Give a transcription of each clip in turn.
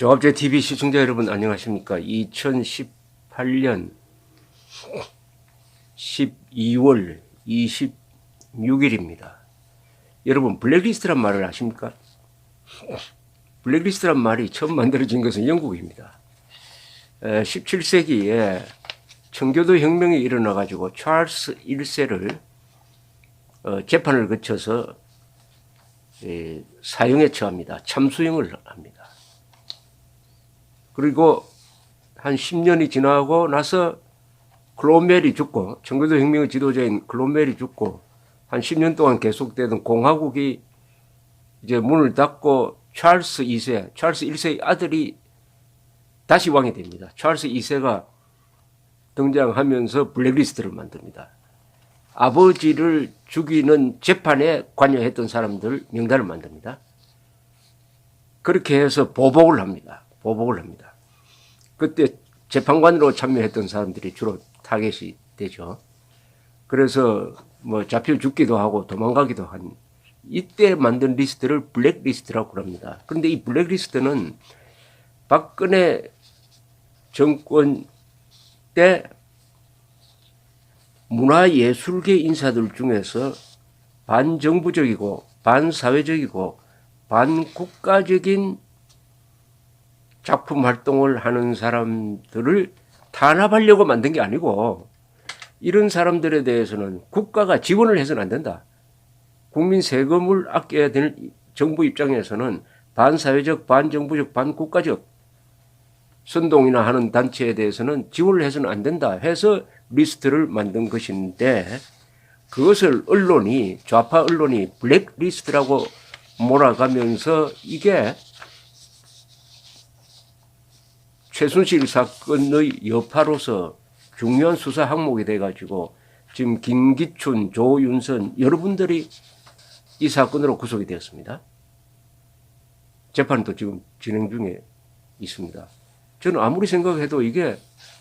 조합제 TV 시청자 여러분 안녕하십니까? 2018년 12월 26일입니다. 여러분 블랙리스트란 말을 아십니까? 블랙리스트란 말이 처음 만들어진 것은 영국입니다. 17세기에 청교도 혁명이 일어나 가지고 찰스 1세를 재판을 거쳐서 사형에 처합니다. 참수형을 합니다. 그리고 한 10년이 지나고 나서 클로멜이 죽고, 청교도 혁명의 지도자인 클로멜이 죽고 한 10년 동안 계속되던 공화국이 이제 문을 닫고 찰스 1세의 아들이 다시 왕이 됩니다. 찰스 2세가 등장하면서 블랙리스트를 만듭니다. 아버지를 죽이는 재판에 관여했던 사람들 명단을 만듭니다. 그렇게 해서 보복을 합니다. 그때 재판관으로 참여했던 사람들이 주로 타겟이 되죠. 그래서 뭐 잡혀 죽기도 하고 도망가기도 한 이때 만든 리스트를 블랙리스트라고 합니다. 그런데 이 블랙리스트는 박근혜 정권 때 문화예술계 인사들 중에서 반정부적이고 반사회적이고 반국가적인 작품 활동을 하는 사람들을 탄압하려고 만든 게 아니고, 이런 사람들에 대해서는 국가가 지원을 해서는 안 된다. 국민 세금을 아껴야 되는 정부 입장에서는 반사회적, 반정부적, 반국가적 선동이나 하는 단체에 대해서는 지원을 해서는 안 된다 해서 리스트를 만든 것인데, 그것을 좌파 언론이 블랙리스트라고 몰아가면서 이게 최순실 사건의 여파로서 중요한 수사 항목이 돼가지고 지금 김기춘, 조윤선 여러분들이 이 사건으로 구속이 되었습니다. 재판도 지금 진행 중에 있습니다. 저는 아무리 생각해도 이게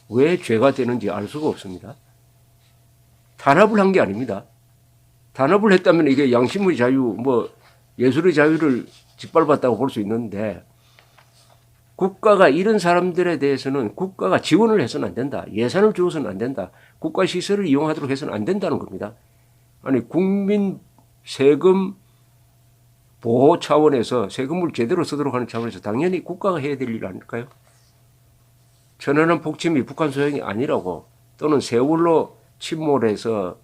왜 죄가 되는지 알 수가 없습니다. 탄압을 한 게 아닙니다. 탄압을 했다면 이게 양심의 자유, 예술의 자유를 짓밟았다고 볼 수 있는데, 국가가 이런 사람들에 대해서는 국가가 지원을 해서는 안 된다. 예산을 주어서는 안 된다. 국가 시설을 이용하도록 해서는 안 된다는 겁니다. 아니, 국민 세금 보호 차원에서 세금을 제대로 쓰도록 하는 차원에서 당연히 국가가 해야 될 일 아닐까요? 천안함 폭침이 북한 소행이 아니라고, 또는 세월호 침몰해서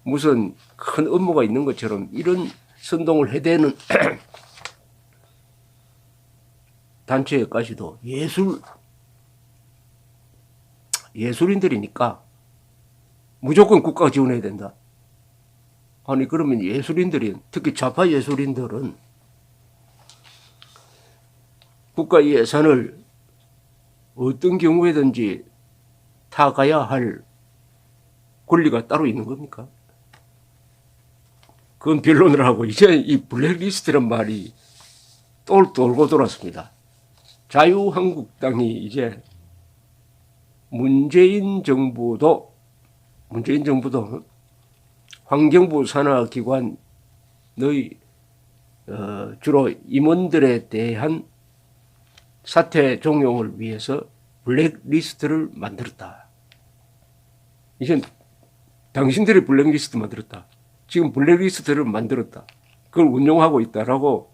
무슨 큰 업무가 있는 것처럼 이런 선동을 해대는 단체까지도 예술인들이니까 무조건 국가가 지원해야 된다. 아니, 그러면 특히 좌파 예술인들은 국가 예산을 어떤 경우에든지 타가야 할 권리가 따로 있는 겁니까? 그건 변론을 하고, 이제 이 블랙리스트란 말이 돌고 돌았습니다. 자유한국당이 이제 문재인 정부도 환경부 산하기관의 주로 임원들에 대한 사퇴 종용을 위해서 블랙리스트를 만들었다. 이제 당신들이 블랙리스트 만들었다. 지금 블랙리스트를 만들었다. 그걸 운용하고 있다라고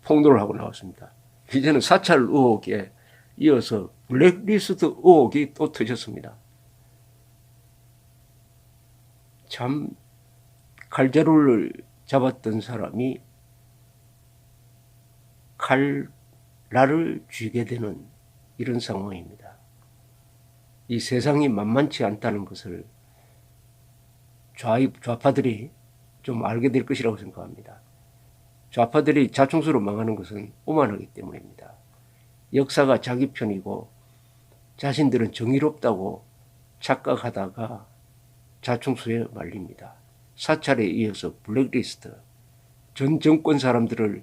폭로를 하고 나왔습니다. 이제는 사찰 의혹에 이어서 블랙리스트 의혹이 또 터졌습니다. 참, 칼자루를 잡았던 사람이 칼날을 쥐게 되는 이런 상황입니다. 이 세상이 만만치 않다는 것을 좌파들이 좀 알게 될 것이라고 생각합니다. 좌파들이 자충수로 망하는 것은 오만하기 때문입니다. 역사가 자기 편이고 자신들은 정의롭다고 착각하다가 자충수에 말립니다. 사찰에 이어서 블랙리스트, 전 정권 사람들을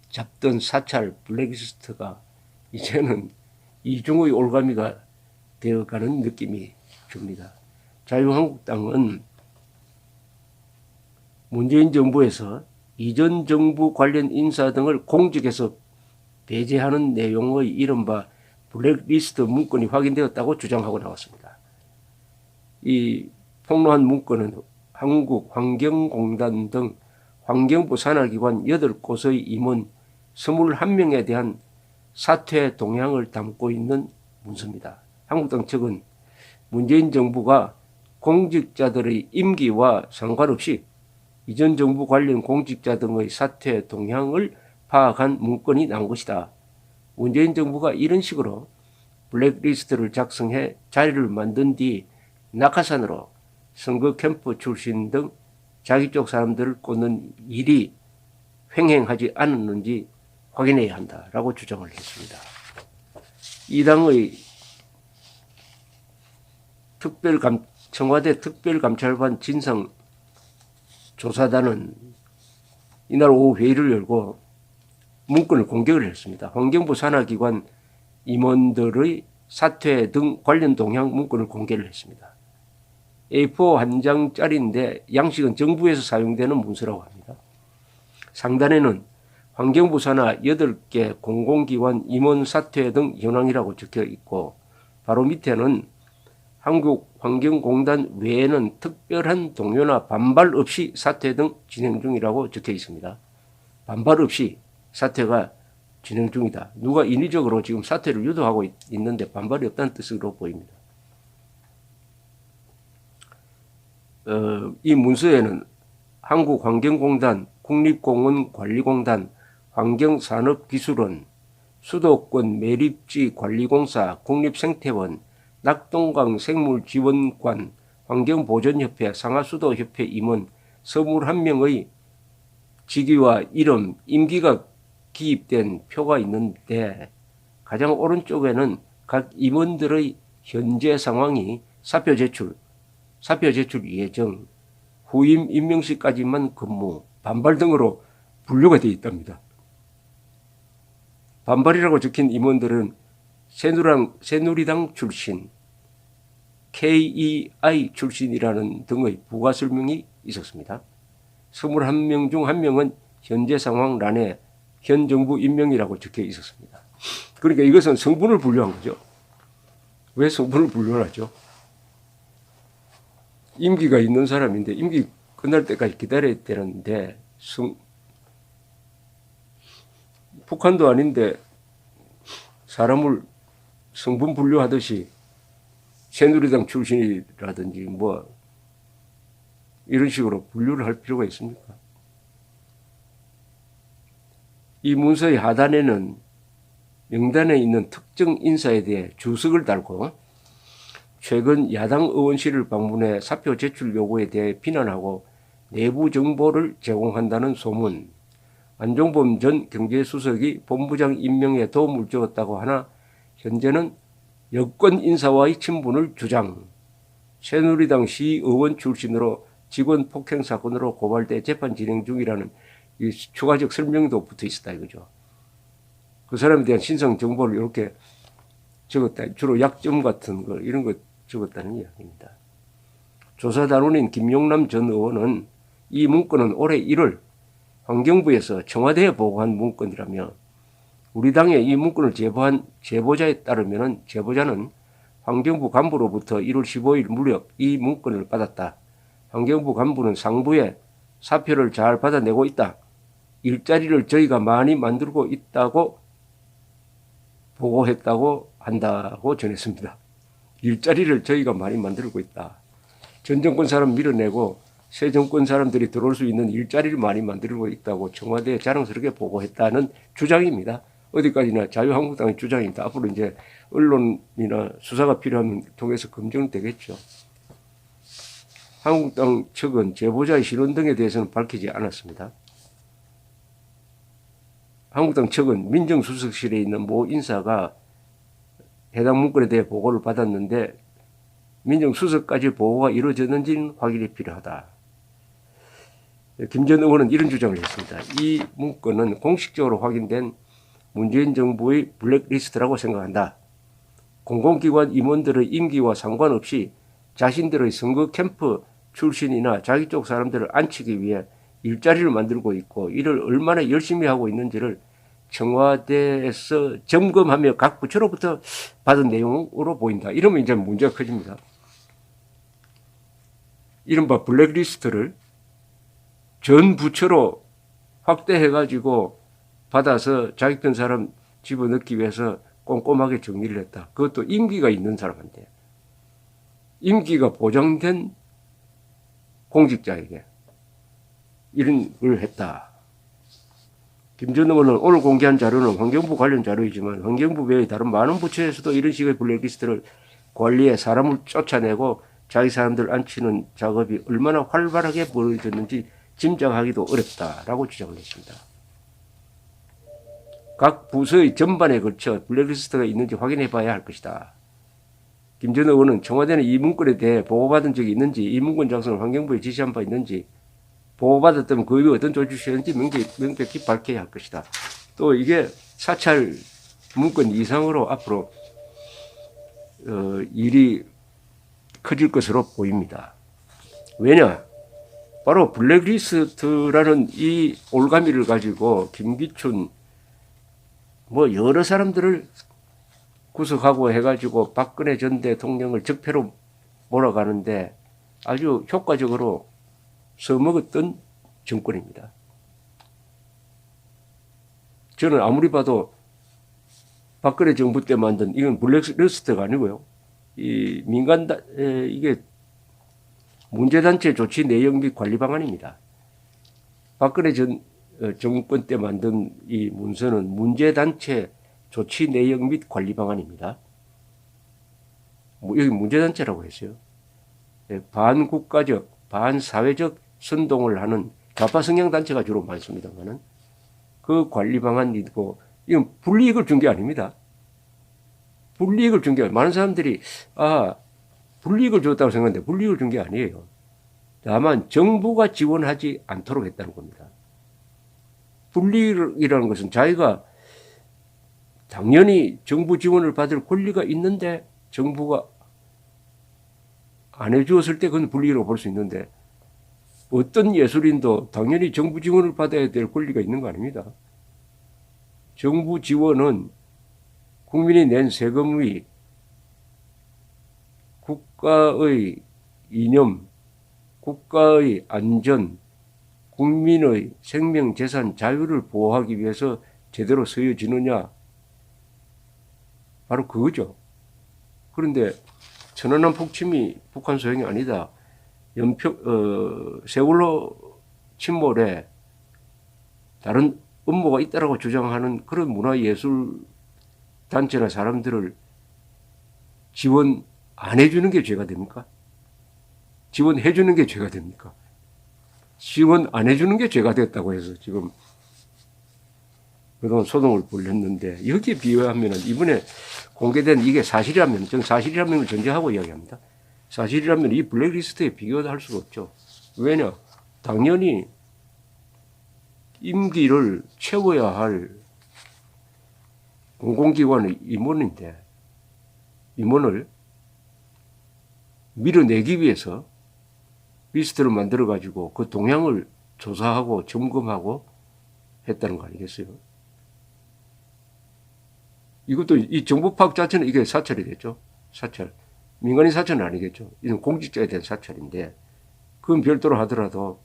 잡던 사찰 블랙리스트가 이제는 이중의 올가미가 되어가는 느낌이 듭니다. 자유한국당은 문재인 정부에서 이전 정부 관련 인사 등을 공직에서 배제하는 내용의 이른바 블랙리스트 문건이 확인되었다고 주장하고 나왔습니다. 이 폭로한 문건은 한국환경공단 등 환경부 산하기관 8곳의 임원 21명에 대한 사퇴 동향을 담고 있는 문서입니다. 한국당 측은 문재인 정부가 공직자들의 임기와 상관없이 이전 정부 관련 공직자 등의 사퇴 동향을 파악한 문건이 나온 것이다. 문재인 정부가 이런 식으로 블랙리스트를 작성해 자리를 만든 뒤 낙하산으로 선거 캠프 출신 등 자기 쪽 사람들을 꽂는 일이 횡행하지 않았는지 확인해야 한다라고 주장을 했습니다. 이 당의 청와대 특별감찰반 진상조사단은 이날 오후 회의를 열고 문건을 공개를 했습니다. 환경부 산하기관 임원들의 사퇴 등 관련 동향 문건을 공개를 했습니다. A4 한 장짜리인데 양식은 정부에서 사용되는 문서라고 합니다. 상단에는 환경부 산하 8개 공공기관 임원 사퇴 등 현황이라고 적혀 있고 바로 밑에는 한국환경공단 외에는 특별한 동요나 반발 없이 사퇴 등 진행 중이라고 적혀 있습니다. 반발 없이 사퇴가 진행 중이다. 누가 인위적으로 지금 사퇴를 유도하고 있는데 반발이 없다는 뜻으로 보입니다. 이 문서에는 한국환경공단, 국립공원관리공단, 환경산업기술원, 수도권 매립지관리공사, 국립생태원, 낙동강 생물지원관, 환경보전협회, 상하수도협회 임원 21명의 직위와 이름, 임기가 기입된 표가 있는데 가장 오른쪽에는 각 임원들의 현재 상황이 사표 제출 예정, 후임 임명 시까지만 근무, 반발 등으로 분류가 되어 있답니다. 반발이라고 적힌 임원들은 새누리당 출신, KEI 출신이라는 등의 부가 설명이 있었습니다. 21명 중 1명은 현재 상황란에 현 정부 임명이라고 적혀 있었습니다. 그러니까 이것은 성분을 분류한 거죠. 왜 성분을 분류하죠? 임기가 있는 사람인데 임기 끝날 때까지 기다려야 되는데 북한도 아닌데 사람을 성분 분류하듯이 새누리당 출신이라든지 뭐 이런 식으로 분류를 할 필요가 있습니까? 이 문서의 하단에는 명단에 있는 특정 인사에 대해 주석을 달고 최근 야당 의원실을 방문해 사표 제출 요구에 대해 비난하고 내부 정보를 제공한다는 소문, 안종범 전 경제수석이 본부장 임명에 도움을 주었다고 하나 현재는 여권 인사와의 친분을 주장, 새누리당 시의원 출신으로 직원 폭행 사건으로 고발돼 재판 진행 중이라는 이 추가적 설명도 붙어 있었다 이거죠. 그 사람에 대한 신상 정보를 이렇게 적었다. 주로 약점 같은 거 이런 거 적었다는 이야기입니다. 조사단원인 김용남 전 의원은 이 문건은 올해 1월 환경부에서 청와대에 보고한 문건이라며 우리 당에 이 문건을 제보한 제보자에 따르면 제보자는 환경부 간부로부터 1월 15일 무렵 이 문건을 받았다. 환경부 간부는 상부에 사표를 잘 받아내고 있다. 일자리를 저희가 많이 만들고 있다고 보고했다고 한다고 전했습니다. 일자리를 저희가 많이 만들고 있다. 전 정권 사람 밀어내고 새 정권 사람들이 들어올 수 있는 일자리를 많이 만들고 있다고 청와대에 자랑스럽게 보고했다는 주장입니다. 어디까지나 자유한국당의 주장입니다. 앞으로 이제 언론이나 수사가 필요하면 통해서 검증되겠죠. 한국당 측은 제보자의 신원 등에 대해서는 밝히지 않았습니다. 한국당 측은 민정수석실에 있는 모 인사가 해당 문건에 대해 보고를 받았는데 민정수석까지 보고가 이루어졌는지는 확인이 필요하다. 김 전 의원은 이런 주장을 했습니다. 이 문건은 공식적으로 확인된 문재인 정부의 블랙리스트라고 생각한다. 공공기관 임원들의 임기와 상관없이 자신들의 선거 캠프 출신이나 자기 쪽 사람들을 앉히기 위해 일자리를 만들고 있고 이를 얼마나 열심히 하고 있는지를 청와대에서 점검하며 각 부처로부터 받은 내용으로 보인다. 이러면 이제 문제가 커집니다. 이른바 블랙리스트를 전 부처로 확대해가지고 받아서 자기 편 사람 집어넣기 위해서 꼼꼼하게 정리를 했다. 그것도 임기가 있는 사람한테. 임기가 보장된 공직자에게 이런 걸 했다. 김 전 의원은 오늘 공개한 자료는 환경부 관련 자료이지만 환경부 외의 다른 많은 부처에서도 이런 식의 블랙리스트를 관리해 사람을 쫓아내고 자기 사람들 앉히는 작업이 얼마나 활발하게 벌어졌는지 짐작하기도 어렵다라고 주장을 했습니다. 각 부서의 전반에 걸쳐 블랙리스트가 있는지 확인해 봐야 할 것이다. 김 전 의원은 청와대는 이 문건에 대해 보고받은 적이 있는지, 이 문건 작성을 환경부에 지시한 바 있는지, 보고받았다면 그 이후 어떤 조치였는지 명백히 밝혀야 할 것이다. 또 이게 사찰 문건 이상으로 앞으로 일이 커질 것으로 보입니다. 왜냐? 바로 블랙리스트라는 이 올가미를 가지고 김기춘 뭐 여러 사람들을 구속하고 해가지고 박근혜 전 대통령을 적폐로 몰아가는데 아주 효과적으로 써먹었던 정권입니다. 저는 아무리 봐도 박근혜 정부 때 만든 이건 블랙리스트가 아니고요. 이 이게 문제단체 조치 내용 및 관리 방안입니다. 박근혜 전 정권 때 만든 이 문서는 문제단체 조치 내용 및 관리 방안입니다. 여기 문제단체라고 했어요. 반국가적, 반사회적 선동을 하는 좌파 성향 단체가 주로 많습니다만은 그 관리 방안이고 이건 불이익을 준 게 아닙니다. 불이익을 준 게 많은 사람들이 불이익을 줬다고 생각하는데 불이익을 준 게 아니에요. 다만 정부가 지원하지 않도록 했다는 겁니다. 불이익이라는 것은 자기가 당연히 정부 지원을 받을 권리가 있는데 정부가 안 해주었을 때 그건 불이익이라고 볼 수 있는데 어떤 예술인도 당연히 정부 지원을 받아야 될 권리가 있는 거 아닙니다. 정부 지원은 국민이 낸 세금 위 국가의 이념, 국가의 안전, 국민의 생명, 재산, 자유를 보호하기 위해서 제대로 쓰여지느냐? 바로 그거죠. 그런데 천안함 폭침이 북한 소행이 아니다. 세월호 침몰에 다른 음모가 있다라고 주장하는 그런 문화예술 단체나 사람들을 지원 안 해주는 게 죄가 됩니까? 지원해 주는 게 죄가 됩니까? 지원 안 해주는 게 죄가 됐다고 해서 지금 그동안 소동을 벌였는데 여기에 비유하면 이번에 공개된 이게 사실이라면 저는 사실이라는 걸 전제하고 이야기합니다. 사실이라면 이 블랙리스트에 비교도 할 수가 없죠. 왜냐? 당연히 임기를 채워야 할 공공기관의 임원인데 임원을 밀어내기 위해서 리스트를 만들어가지고 그 동향을 조사하고 점검하고 했다는 거 아니겠어요? 이것도 이 정보 파악 자체는 이게 사찰이 됐죠. 사찰. 민간인 사찰은 아니겠죠. 이건 공직자에 대한 사찰인데 그건 별도로 하더라도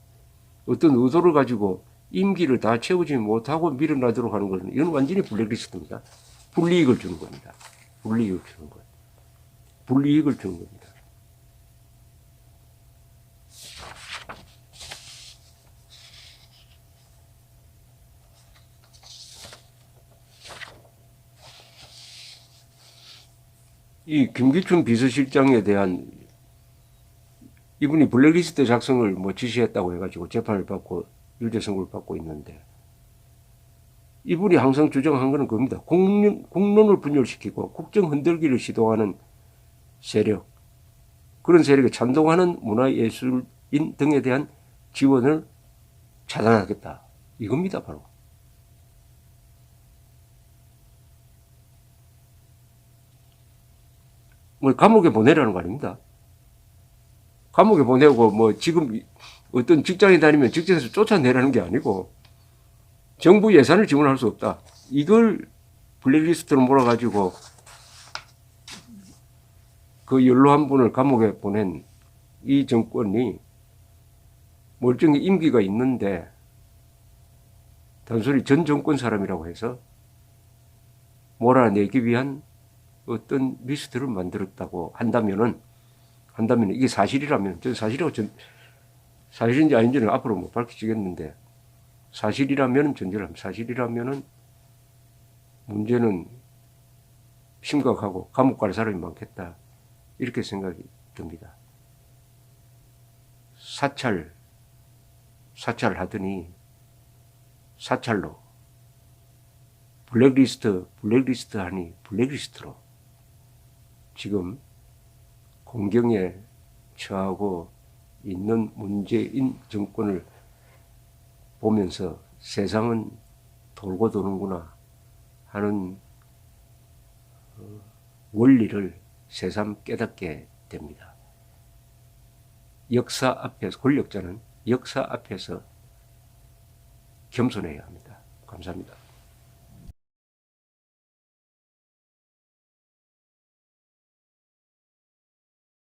어떤 의도를 가지고 임기를 다 채우지 못하고 밀어나도록 하는 것은 이건 완전히 블랙리스트입니다. 불이익을 주는 겁니다. 불이익을 주는 거예요. 불이익을 주는 겁니다. 이 김기춘 비서실장에 대한 이분이 블랙리스트 작성을 뭐 지시했다고 해가지고 재판을 받고 유죄 선고를 받고 있는데 이분이 항상 주장한 것은 그겁니다. 국론을 분열시키고 국정 흔들기를 시도하는 세력, 그런 세력에 찬동하는 문화예술인 등에 대한 지원을 차단하겠다. 이겁니다, 바로. 뭐 감옥에 보내라는 거 아닙니다. 감옥에 보내고 뭐 지금 어떤 직장에 다니면 직장에서 쫓아내라는 게 아니고 정부 예산을 지원할 수 없다. 이걸 블랙리스트로 몰아가지고 그 연로한 분을 감옥에 보낸 이 정권이 멀쩡히 임기가 있는데 단순히 전 정권 사람이라고 해서 몰아내기 위한 어떤 리스트를 만들었다고 한다면은 이게 사실이라면, 전 사실인지 아닌지는 앞으로 못 밝혀지겠는데, 사실이라면 문제는 심각하고 감옥 갈 사람이 많겠다. 이렇게 생각이 듭니다. 사찰하더니 사찰로 블랙리스트 하니 블랙리스트로 지금 공경에 처하고 있는 문재인 정권을 보면서 세상은 돌고 도는구나 하는 원리를 새삼 깨닫게 됩니다. 역사 앞에서, 권력자는 역사 앞에서 겸손해야 합니다. 감사합니다.